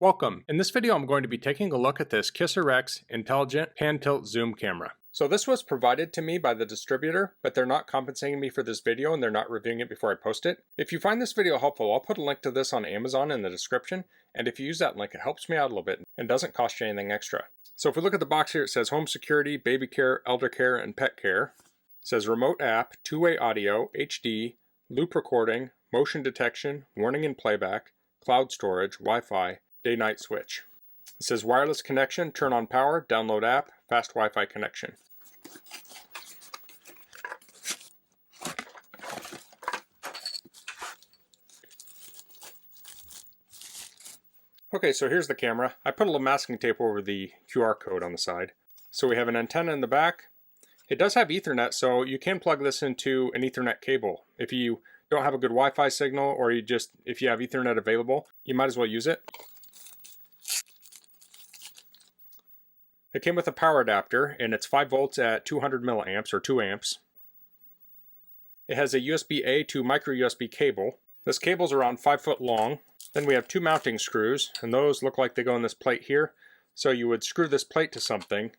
Welcome. In this video I'm going to be taking a look at this Kissarex intelligent hand tilt zoom camera. So this was provided to me by the distributor, but they're not compensating me for this video and they're not reviewing it before I post it. If you find this video helpful, I'll put a link to this on Amazon in the description, and if you use that link it helps me out a little bit and doesn't cost you anything extra. So if we look at the box here, it says home security, baby care, elder care, and pet care. It says remote app, two-way audio, HD, loop recording, motion detection, warning and playback, cloud storage, Wi-Fi, day-night switch. It says wireless connection, turn on power, download app, fast Wi-Fi connection. Okay, so here's the camera. I put a little masking tape over the QR code on the side. So we have an antenna in the back. It does have Ethernet, so you can plug this into an Ethernet cable. If you don't have a good Wi-Fi signal, or if you have Ethernet available, you might as well use it. It came with a power adapter, and it's 5 volts at 200 milliamps, or 2 amps. It has a USB-A to micro USB cable. This cable's around 5 foot long. Then we have 2 mounting screws, and those look like they go in this plate here. So you would screw this plate to something,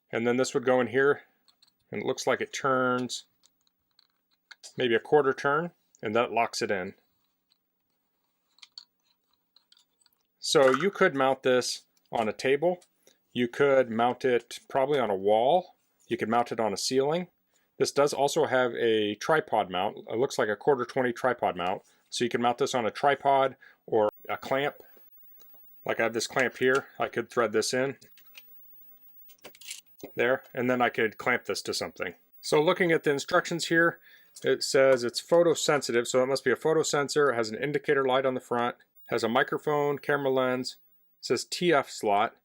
and then this would go in here, and it looks like it turns maybe a quarter turn, and that locks it in. So you could mount this on a table. You could mount it probably on a wall. You could mount it on a ceiling. This does also have a tripod mount. It looks like a 1/4-20 tripod mount. So you can mount this on a tripod or a clamp. Like I have this clamp here. I could thread this in there, and then I could clamp this to something. So looking at the instructions here, it says it's photosensitive, so it must be a photosensor. It has an indicator light on the front, has a microphone, camera lens. It says TF slot.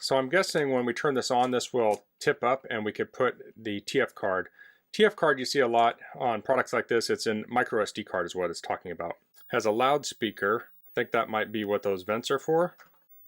So I'm guessing when we turn this on, this will tip up and we could put the TF card. TF card you see a lot on products like this. It's in micro SD card is what it's talking about. Has a loudspeaker. I think that might be what those vents are for.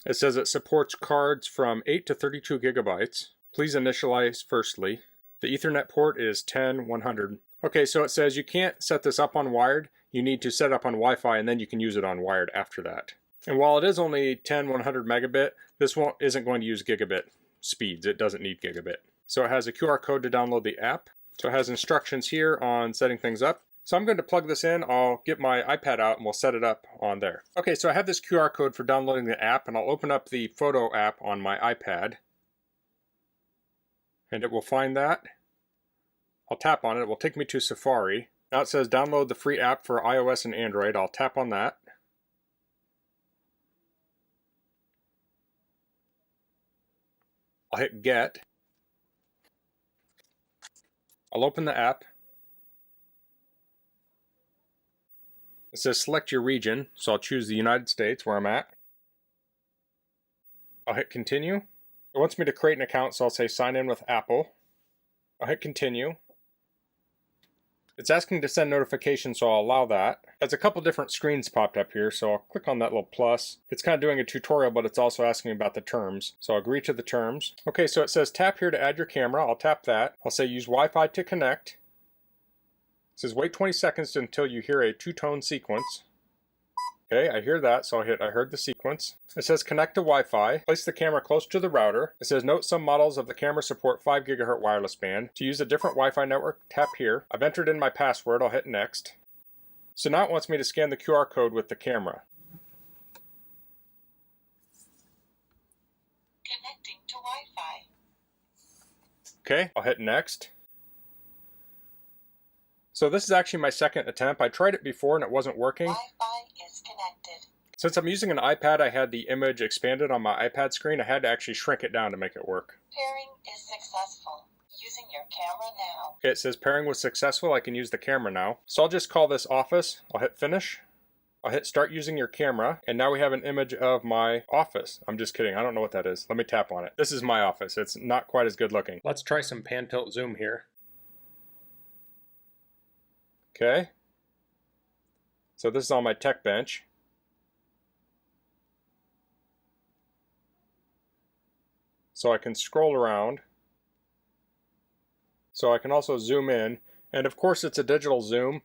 It says it supports cards from 8 to 32 gigabytes. Please initialize firstly. The Ethernet port is 10/100. Okay, so it says you can't set this up on wired. You need to set up on Wi-Fi and then you can use it on wired after that. And while it is only 10/100 megabit, this isn't going to use gigabit speeds. It doesn't need gigabit. So it has a QR code to download the app. So it has instructions here on setting things up. So I'm going to plug this in. I'll get my iPad out and we'll set it up on there. Okay, so I have this QR code for downloading the app, and I'll open up the photo app on my iPad. And it will find that. I'll tap on it. It will take me to Safari. Now it says download the free app for iOS and Android. I'll tap on that. I'll hit get. I'll open the app. It says select your region, so I'll choose the United States where I'm at. I'll hit continue. It wants me to create an account, so I'll say sign in with Apple. I'll hit continue. It's asking to send notifications, so I'll allow that. There's a couple different screens popped up here, so I'll click on that little plus. It's kind of doing a tutorial, but it's also asking about the terms. So I'll agree to the terms. Okay, so it says tap here to add your camera. I'll tap that. I'll say use Wi-Fi to connect. It says wait 20 seconds until you hear a 2-tone sequence. Okay, I hear that, so I'll hit I heard the sequence. It says connect to Wi-Fi. Place the camera close to the router. It says note some models of the camera support 5 GHz wireless band. To use a different Wi-Fi network, tap here. I've entered in my password. I'll hit next. So now it wants me to scan the QR code with the camera. Connecting to Wi-Fi. Okay, I'll hit next. So this is actually my second attempt. I tried it before and it wasn't working. Wi-Fi is connected. Since I'm using an iPad, I had the image expanded on my iPad screen. I had to actually shrink it down to make it work. Pairing is successful. Using your camera now. Okay, it says pairing was successful. I can use the camera now. So I'll just call this office. I'll hit finish. I'll hit start using your camera. And now we have an image of my office. I'm just kidding. I don't know what that is. Let me tap on it. This is my office. It's not quite as good looking. Let's try some pan tilt zoom here. Okay. So this is on my tech bench. So I can scroll around. So I can also zoom in. And of course it's a digital zoom.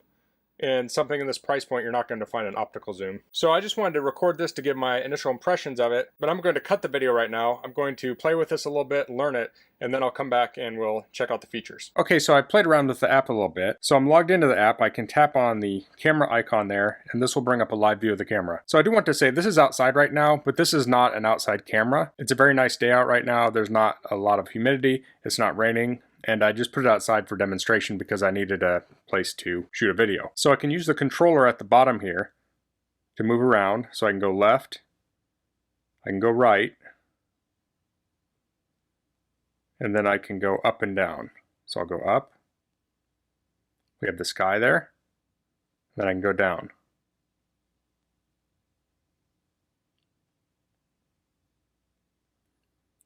in something in this price point, you're not going to find an optical zoom. So I just wanted to record this to give my initial impressions of it, but I'm going to cut the video right now. I'm going to play with this a little bit, learn it, and then I'll come back and we'll check out the features. Okay, so I played around with the app a little bit. So I'm logged into the app. I can tap on the camera icon there, and this will bring up a live view of the camera. So I do want to say this is outside right now, but this is not an outside camera. It's a very nice day out right now. There's not a lot of humidity. It's not raining. And I just put it outside for demonstration because I needed a place to shoot a video. So I can use the controller at the bottom here to move around. So I can go left, I can go right, and then I can go up and down. So I'll go up, we have the sky there, then I can go down.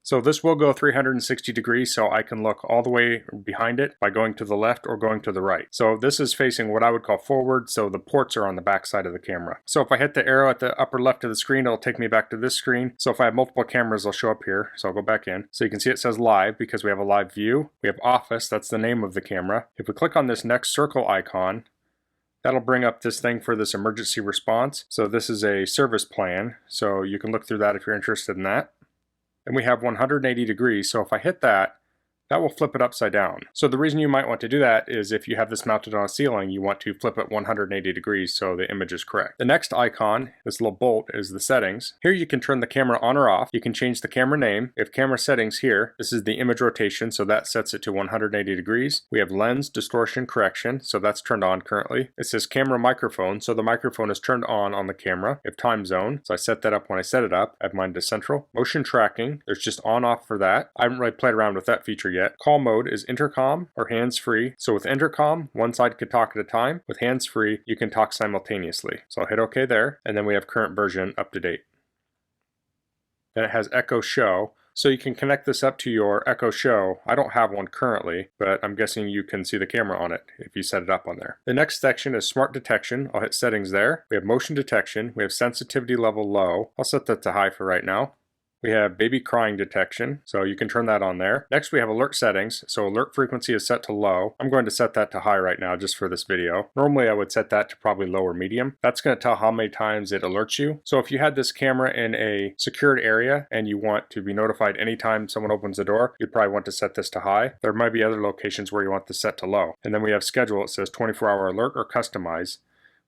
So this will go 360 degrees, so I can look all the way behind it by going to the left or going to the right. So this is facing what I would call forward, so the ports are on the back side of the camera. So if I hit the arrow at the upper left of the screen, it'll take me back to this screen. So if I have multiple cameras, they'll show up here. So I'll go back in. So you can see it says live because we have a live view. We have office, that's the name of the camera. If we click on this next circle icon, that'll bring up this thing for this emergency response. So this is a service plan, so you can look through that if you're interested in that. And we have 180 degrees, so if I hit that, that will flip it upside down. So the reason you might want to do that is if you have this mounted on a ceiling, you want to flip it 180 degrees so the image is correct. The next icon, this little bolt, is the settings. Here you can turn the camera on or off. You can change the camera name. We have camera settings here. This is the image rotation, so that sets it to 180 degrees. We have lens distortion correction, so that's turned on currently. It says camera microphone, so the microphone is turned on the camera. We have time zone, so I set that up when I set it up. I have mine to central. Motion tracking, there's just on off for that. I haven't really played around with that feature yet. Call mode is intercom or hands-free. So with intercom, one side could talk at a time. With hands-free, you can talk simultaneously. So I'll hit OK there, and then we have current version up to date. Then it has Echo Show. So you can connect this up to your Echo Show. I don't have one currently, but I'm guessing you can see the camera on it if you set it up on there. The next section is Smart Detection. I'll hit Settings there. We have Motion Detection. We have Sensitivity Level Low. I'll set that to high for right now. We have baby crying detection, so you can turn that on there. Next we have alert settings, so alert frequency is set to low. I'm going to set that to high right now just for this video. Normally I would set that to probably low or medium. That's going to tell how many times it alerts you. So if you had this camera in a secured area and you want to be notified anytime someone opens the door, you'd probably want to set this to high. There might be other locations where you want this set to low. And then we have schedule. It says 24-hour alert or customize.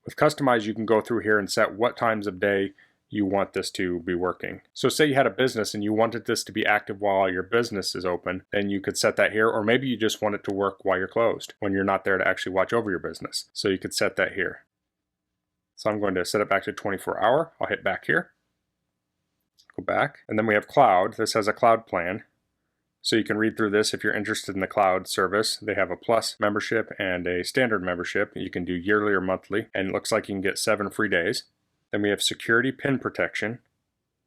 With customize you can go through here and set what times of day you want this to be working. So say you had a business and you wanted this to be active while your business is open, then you could set that here, or maybe you just want it to work while you're closed, when you're not there to actually watch over your business. So you could set that here. So I'm going to set it back to 24-hour. I'll hit back here. Go back. And then we have cloud. This has a cloud plan. So you can read through this if you're interested in the cloud service. They have a plus membership and a standard membership. You can do yearly or monthly, and it looks like you can get 7 free days. Then we have security pin protection.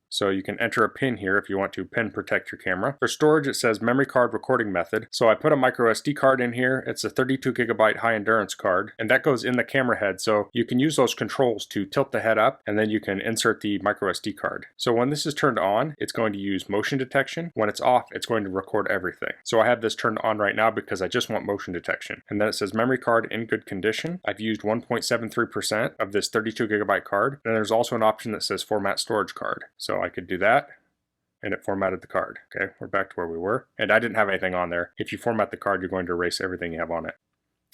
So you can enter a pin here if you want to pin protect your camera. For storage, it says memory card recording method. So I put a micro SD card in here. It's a 32 gigabyte high endurance card, and that goes in the camera head. So you can use those controls to tilt the head up, and then you can insert the micro SD card. So when this is turned on, it's going to use motion detection. When it's off, it's going to record everything. So I have this turned on right now because I just want motion detection. And then it says memory card in good condition. I've used 1.73% of this 32 gigabyte card. And there's also an option that says format storage card. So I could do that, and it formatted the card. Okay, we're back to where we were. And I didn't have anything on there. If you format the card, you're going to erase everything you have on it.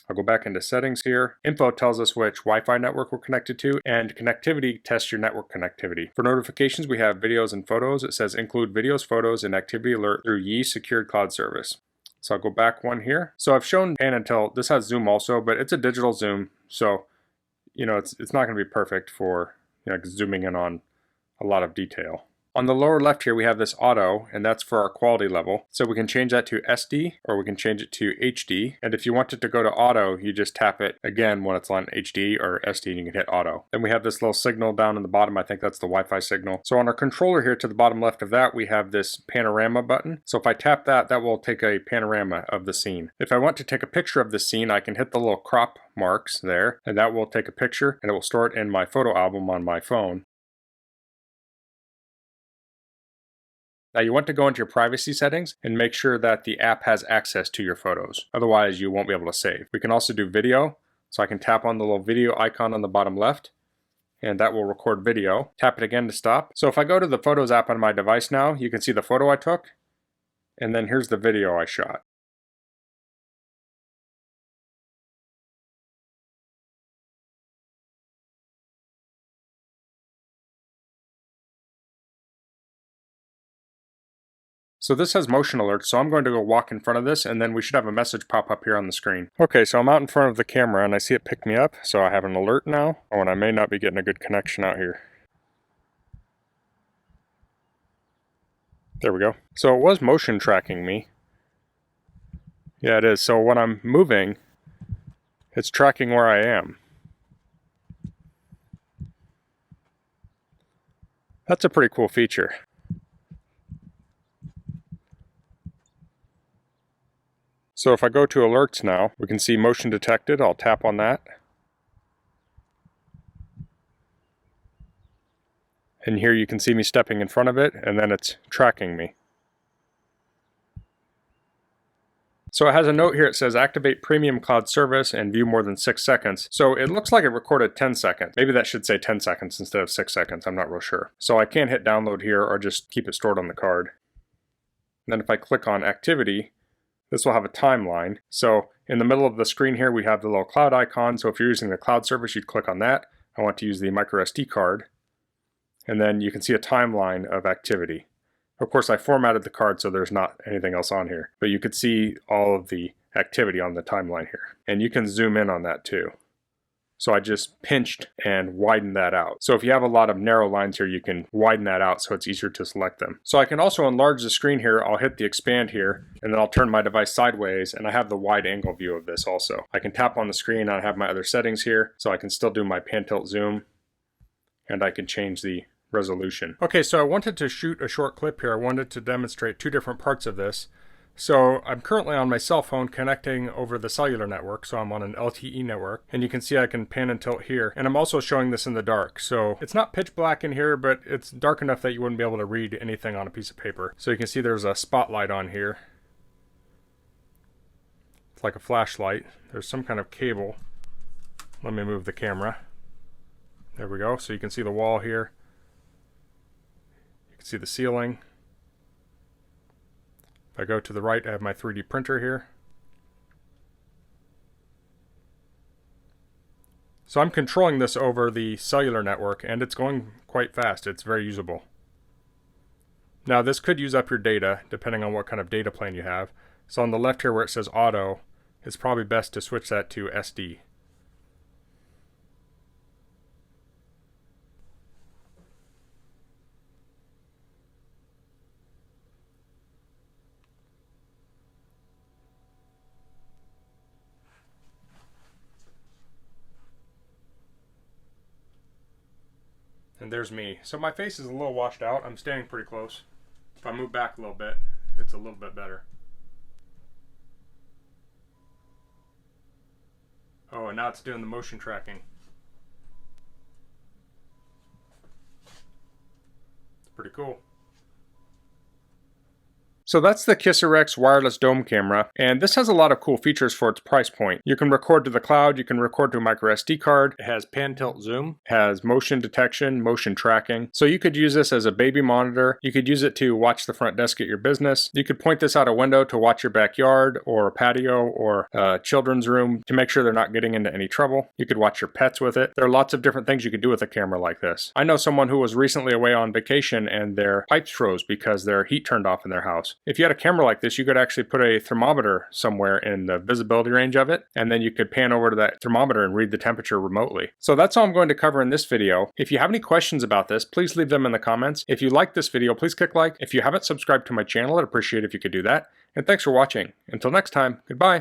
I'll go back into settings here. Info tells us which Wi-Fi network we're connected to, and connectivity tests your network connectivity. For notifications, we have videos and photos. It says include videos, photos, and activity alert through Yi secured cloud service. So I'll go back one here. So I've shown pan and tilt. This has zoom also, but it's a digital zoom. So, you know, it's not going to be perfect for, you know, zooming in on a lot of detail. On the lower left here, we have this auto, and that's for our quality level. So we can change that to SD, or we can change it to HD. And if you want it to go to auto, you just tap it again when it's on HD or SD, and you can hit auto. Then we have this little signal down in the bottom. I think that's the Wi-Fi signal. So on our controller here to the bottom left of that, we have this panorama button. So if I tap that, that will take a panorama of the scene. If I want to take a picture of the scene, I can hit the little crop marks there, and that will take a picture, and it will store it in my photo album on my phone. Now you want to go into your privacy settings and make sure that the app has access to your photos. Otherwise you won't be able to save. We can also do video. So I can tap on the little video icon on the bottom left, and that will record video. Tap it again to stop. So if I go to the Photos app on my device now, you can see the photo I took, and then here's the video I shot. So this has motion alerts, so I'm going to go walk in front of this, and then we should have a message pop up here on the screen. Okay, so I'm out in front of the camera and I see it pick me up, so I have an alert now. Oh, and I may not be getting a good connection out here. There we go. So it was motion tracking me. Yeah, it is. So when I'm moving, it's tracking where I am. That's a pretty cool feature. So if I go to alerts now, we can see motion detected. I'll tap on that. And here you can see me stepping in front of it, and then it's tracking me. So it has a note here, it says activate premium cloud service and view more than 6 seconds. So it looks like it recorded 10 seconds. Maybe that should say 10 seconds instead of 6 seconds, I'm not real sure. So I can hit download here or just keep it stored on the card. And then if I click on activity, this will have a timeline. So in the middle of the screen here, we have the little cloud icon. So if you're using the cloud service, you'd click on that. I want to use the micro SD card. And then you can see a timeline of activity. Of course, I formatted the card so there's not anything else on here. But you could see all of the activity on the timeline here. And you can zoom in on that too. So I just pinched and widened that out. So if you have a lot of narrow lines here, you can widen that out so it's easier to select them. So I can also enlarge the screen here. I'll hit the expand here, and then I'll turn my device sideways, and I have the wide angle view of this also. I can tap on the screen, and I have my other settings here, so I can still do my pan tilt zoom, and I can change the resolution. Okay, so I wanted to shoot a short clip here. I wanted to demonstrate two different parts of this. So I'm currently on my cell phone connecting over the cellular network, so I'm on an LTE network, and you can see I can pan and tilt here, and I'm also showing this in the dark. So it's not pitch black in here, but it's dark enough that you wouldn't be able to read anything on a piece of paper. So you can see there's a spotlight on here. It's like a flashlight. There's some kind of cable. Let me move the camera. There we go. So you can see the wall here. You can see the ceiling. If I go to the right, I have my 3D printer here. So I'm controlling this over the cellular network, and it's going quite fast. It's very usable. Now this could use up your data, depending on what kind of data plan you have. So on the left here where it says auto, it's probably best to switch that to SD. And there's me. So my face is a little washed out. I'm standing pretty close. If I move back a little bit, it's a little bit better. Oh, and now it's doing the motion tracking. It's pretty cool. So that's the Kissarex wireless dome camera, and this has a lot of cool features for its price point. You can record to the cloud, you can record to a micro SD card, it has pan tilt zoom, has motion detection, motion tracking. So you could use this as a baby monitor, you could use it to watch the front desk at your business, you could point this out a window to watch your backyard or a patio or a children's room to make sure they're not getting into any trouble. You could watch your pets with it. There are lots of different things you could do with a camera like this. I know someone who was recently away on vacation and their pipes froze because their heat turned off in their house. If you had a camera like this, you could actually put a thermometer somewhere in the visibility range of it, and then you could pan over to that thermometer and read the temperature remotely. So that's all I'm going to cover in this video. If you have any questions about this, please leave them in the comments. If you like this video, please click like. If you haven't subscribed to my channel, I'd appreciate it if you could do that. And thanks for watching. Until next time, goodbye.